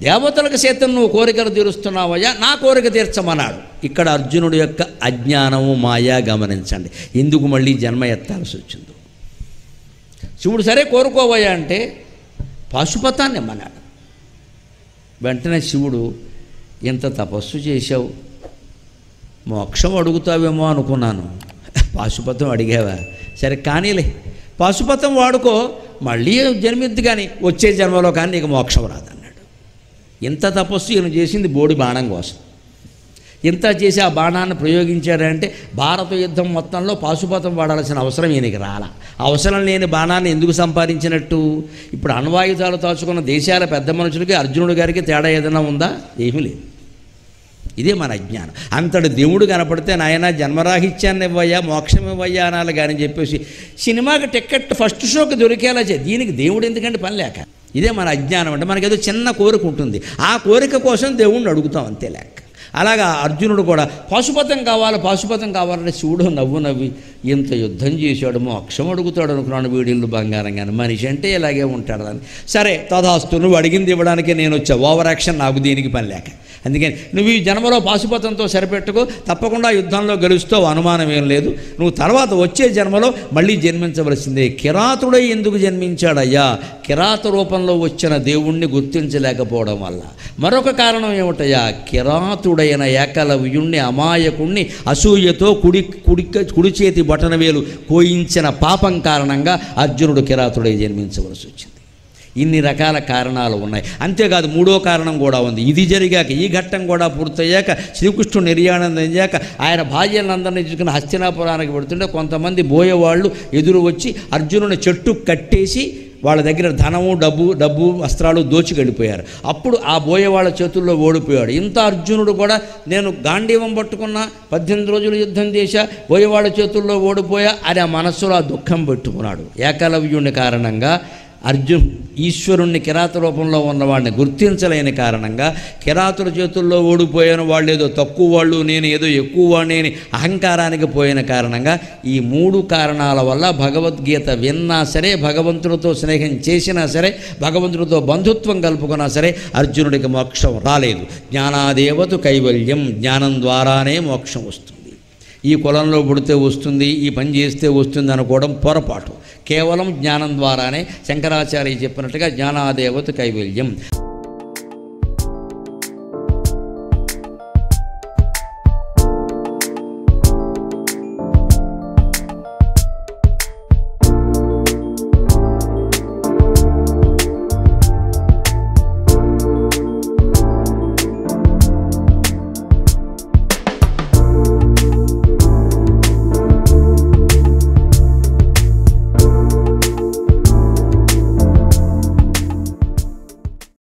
దేవతలకు సైతం నువ్వు కోరికలు తీరుస్తున్నావయ్యా, నా కోరిక తీర్చమన్నాడు. ఇక్కడ అర్జునుడి యొక్క అజ్ఞానము మాయా గమనించండి, ఎందుకు మళ్ళీ జన్మ ఎత్తాల్సి వచ్చిందో. శివుడు సరే కోరుకోవయ్యా అంటే పాశుపతాన్ని ఇమ్మన్నాడు. వెంటనే శివుడు, ఇంత తపస్సు చేశావు, మోక్షం అడుగుతావేమో అనుకున్నాను, పాశుపతం అడిగావా, సరే కానీలే, పాశుపతం వాడుకో, మళ్ళీ జన్మిద్దు కానీ వచ్చే జన్మలో కానీ నీకు మోక్షం రాదన్నాడు. ఇంత తపస్సు ఈయన చేసింది బోడి బాణం కోసం. ఇంత చేసి ఆ బాణాన్ని ప్రయోగించాడంటే భారత యుద్ధం మొత్తంలో పాశుపతం వాడాల్సిన అవసరం ఈయనకి రాలా. అవసరం లేని బాణాన్ని ఎందుకు సంపాదించినట్టు? ఇప్పుడు అణ్వాయుధాలు దాచుకున్న దేశాల పెద్ద మనుషులకి అర్జునుడి గారికి తేడా ఏదైనా ఉందా? ఏమీ లేదు. ఇదే మన అజ్ఞానం. అంతటి దేవుడు కనపడితే నాయన జన్మరాహిత్యాన్ని ఇవ్వయ్యా, మోక్షం ఇవ్వయ్యా అనాలి కానీ చెప్పేసి సినిమాకి టికెట్ ఫస్ట్ షోకి దొరికేలా దీనికి దేవుడు ఎందుకంటే పని లేక. ఇదే మన అజ్ఞానం. అంటే మనకేదో చిన్న కోరిక ఉంటుంది, ఆ కోరిక కోసం దేవుణ్ణి అడుగుతాం అంతే లెక్క. అలాగా అర్జునుడు కూడా పాశుపతం కావాలి, పాశుపతం కావాలంటే శివుడు నవ్వి ఇంత యుద్ధం చేశాడు, మోక్షం అడుగుతాడు అనుకున్నాను, వీడిల్లు బంగారం కానీ మనిషి అంటే ఇలాగే ఉంటాడు అని. సరే తదాస్తు, నువ్వు అడిగింది ఇవ్వడానికి నేను వచ్చా, ఓవర్ యాక్షన్ నాకు దీనికి పని లేక. అందుకని నువ్వు ఈ జన్మలో పాశుపతంతో సరిపెట్టుకో, తప్పకుండా యుద్ధంలో గెలుస్తావు, అనుమానం ఏం లేదు. నువ్వు తర్వాత వచ్చే జన్మలో మళ్ళీ జన్మించవలసిందే. కిరాతుడై ఎందుకు జన్మించాడయ్యా? కిరాత రూపంలో వచ్చిన దేవుణ్ణి గుర్తించలేకపోవడం వల్ల. మరొక కారణం ఏమిటయ్యా? కిరాతుడైన ఏకలవ్యుణ్ణి అమాయకుణ్ణి అసూయతో కుడి చేతి బొటనవేలు కోయించిన పాపం కారణంగా అర్జునుడు కిరాతుడై జన్మించవలసి వచ్చింది. ఇన్ని రకాల కారణాలు ఉన్నాయి. అంతేకాదు మూడో కారణం కూడా ఉంది. ఇది జరిగాక, ఈ ఘట్టం కూడా పూర్తయ్యాక, శ్రీకృష్ణుడు నిర్యాణం అయ్యాక ఆయన భార్యలందరినీ తీసుకుని హస్తినాపురానికి పెడుతుంటే కొంతమంది బోయేవాళ్ళు ఎదురు వచ్చి అర్జునుని చెట్టు కట్టేసి వాళ్ళ దగ్గర ధనము డబ్బు వస్త్రాలు దోచుకెళ్ళిపోయారు. అప్పుడు ఆ బోయేవాళ్ళ చేతుల్లో ఓడిపోయాడు. ఇంత అర్జునుడు కూడా నేను గాంధీవం పట్టుకున్నా, 18 రోజులు యుద్ధం చేశా, బోయేవాళ్ళ చేతుల్లో ఓడిపోయా అని ఆ మనస్సులో ఆ దుఃఖం పెట్టుకున్నాడు. ఏకలవ్యుని కారణంగా ఈశ్వరుణ్ణి కిరాత రూపంలో ఉన్నవాడిని గుర్తించలేని కారణంగా, కిరాతుల చేతుల్లో ఓడిపోయిన వాళ్ళు ఏదో తక్కువ వాళ్ళు, నేను ఏదో ఎక్కువ వాడిని అని అహంకారానికి పోయిన కారణంగా, ఈ 3 కారణాల వల్ల భగవద్గీత విన్నా సరే, భగవంతుడితో స్నేహం చేసినా సరే, భగవంతుడితో బంధుత్వం కలుపుకున్నా సరే అర్జునుడికి మోక్షం రాలేదు. జ్ఞానాదేవతు కైవల్యం, జ్ఞానం ద్వారానే మోక్షం వస్తుంది. ఈ కులంలో పుడితే వస్తుంది, ఈ పని చేస్తే వస్తుంది అనుకోవడం పొరపాటు. కేవలం జ్ఞానం ద్వారానే, శంకరాచార్య చెప్పినట్టుగా జ్ఞానాదేవత కైవల్యం.